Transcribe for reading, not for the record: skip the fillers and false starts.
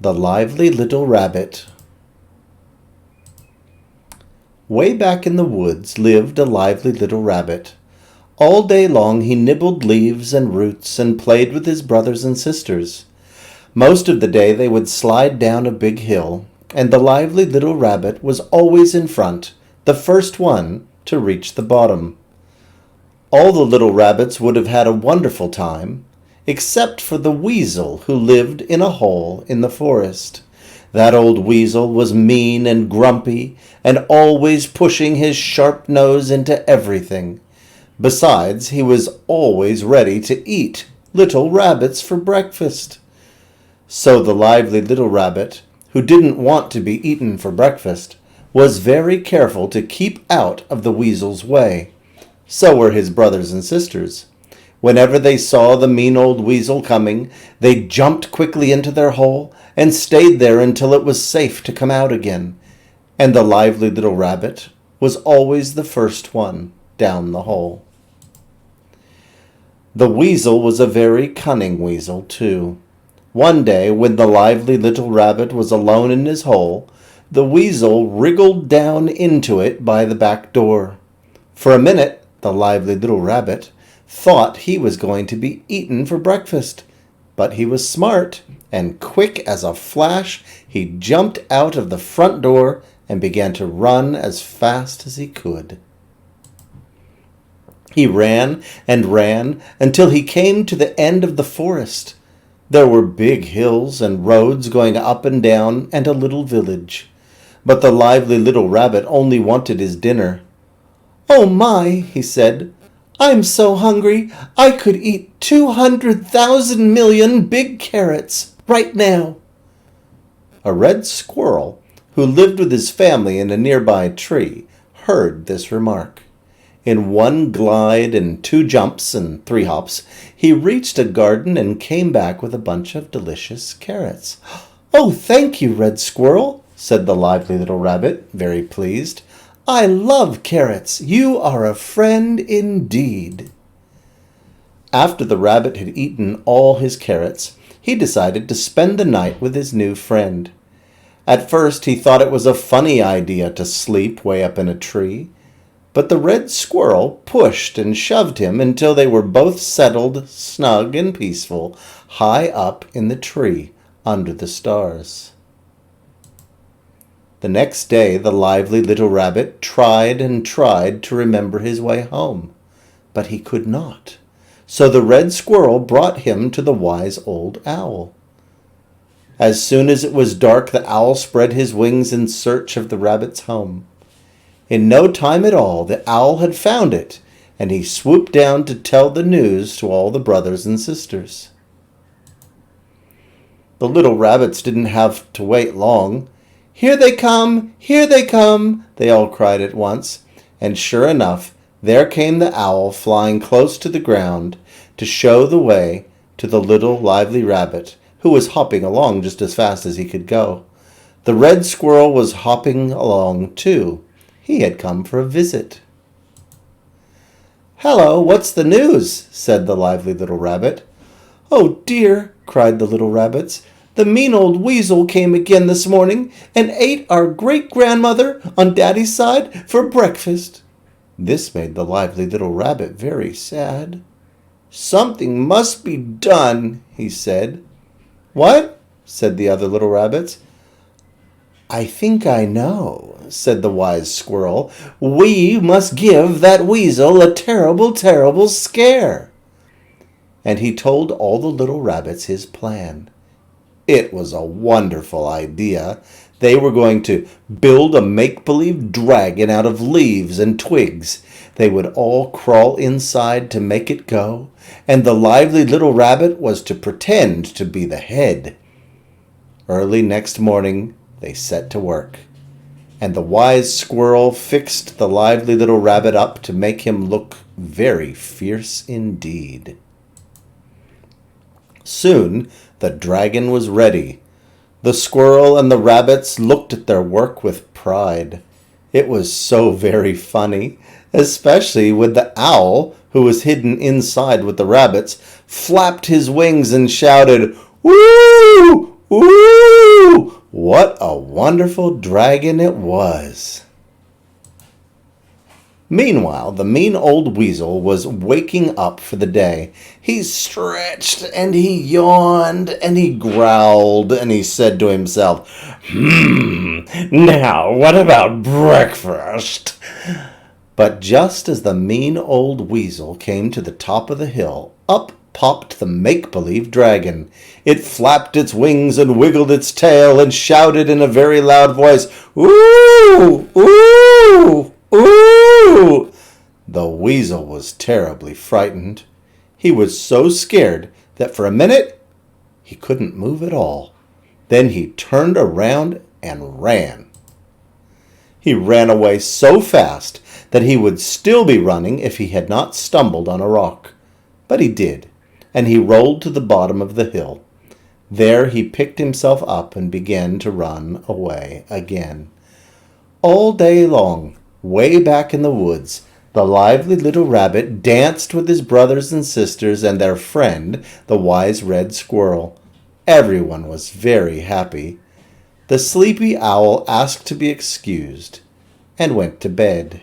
The Lively Little Rabbit. Way back in the woods lived a lively little rabbit. All day long he nibbled leaves and roots and played with his brothers and sisters. Most of the day they would slide down a big hill, and the lively little rabbit was always in front, the first one to reach the bottom. All the little rabbits would have had a wonderful time, except for the weasel who lived in a hole in the forest. That old weasel was mean and grumpy and always pushing his sharp nose into everything. Besides, he was always ready to eat little rabbits for breakfast. So the lively little rabbit, who didn't want to be eaten for breakfast, was very careful to keep out of the weasel's way. So were his brothers and sisters. Whenever they saw the mean old weasel coming, they jumped quickly into their hole and stayed there until it was safe to come out again. And the lively little rabbit was always the first one down the hole. The weasel was a very cunning weasel, too. One day, when the lively little rabbit was alone in his hole, the weasel wriggled down into it by the back door. For a minute, the lively little rabbit thought he was going to be eaten for breakfast, but he was smart, and quick as a flash he jumped out of the front door and began to run as fast as he could. He ran and ran until he came to the end of the forest. There were big hills and roads going up and down and a little village. But the lively little rabbit only wanted his dinner. "Oh my," he said, "I'm so hungry I could eat 200,000 million big carrots right now." A red squirrel, who lived with his family in a nearby tree, heard this remark. In one glide and 2 jumps and 3 hops, he reached a garden and came back with a bunch of delicious carrots. "Oh, thank you, Red Squirrel," said the lively little rabbit, very pleased. "I love carrots. You are a friend indeed." After the rabbit had eaten all his carrots, he decided to spend the night with his new friend. At first he thought it was a funny idea to sleep way up in a tree, but the red squirrel pushed and shoved him until they were both settled, snug and peaceful, high up in the tree under the stars. The next day the lively little rabbit tried and tried to remember his way home, but he could not. So the red squirrel brought him to the wise old owl. As soon as it was dark, the owl spread his wings in search of the rabbit's home. In no time at all, the owl had found it, and he swooped down to tell the news to all the brothers and sisters. The little rabbits didn't have to wait long. "Here they come! Here they come!" they all cried at once, and sure enough, there came the owl flying close to the ground to show the way to the little lively rabbit, who was hopping along just as fast as he could go. The red squirrel was hopping along too. He had come for a visit. "Hello, what's the news?" said the lively little rabbit. "Oh dear," cried the little rabbits. "The mean old weasel came again this morning and ate our great-grandmother on Daddy's side for breakfast." This made the lively little rabbit very sad. "Something must be done," he said. "What?" said the other little rabbits. "I think I know," said the wise squirrel. "We must give that weasel a terrible, terrible scare." And he told all the little rabbits his plan. It was a wonderful idea. They were going to build a make-believe dragon out of leaves and twigs. They would all crawl inside to make it go, and the lively little rabbit was to pretend to be the head. Early next morning, they set to work, and the wise squirrel fixed the lively little rabbit up to make him look very fierce indeed. Soon the dragon was ready. The squirrel and the rabbits looked at their work with pride. It was so very funny, especially when the owl, who was hidden inside with the rabbits, flapped his wings and shouted, "Woo! Woo!" What a wonderful dragon it was! Meanwhile, the mean old weasel was waking up for the day. He stretched, and he yawned, and he growled, and he said to himself, now what about breakfast? But just as the mean old weasel came to the top of the hill, up popped the make-believe dragon. It flapped its wings and wiggled its tail and shouted in a very loud voice, "Ooh! Ooh! Ooh!" The weasel was terribly frightened. He was so scared that for a minute he couldn't move at all. Then he turned around and ran. He ran away so fast that he would still be running if he had not stumbled on a rock. But he did, and he rolled to the bottom of the hill. There he picked himself up and began to run away again. All day long, way back in the woods, the lively little rabbit danced with his brothers and sisters and their friend, the wise red squirrel. Everyone was very happy. The sleepy owl asked to be excused and went to bed.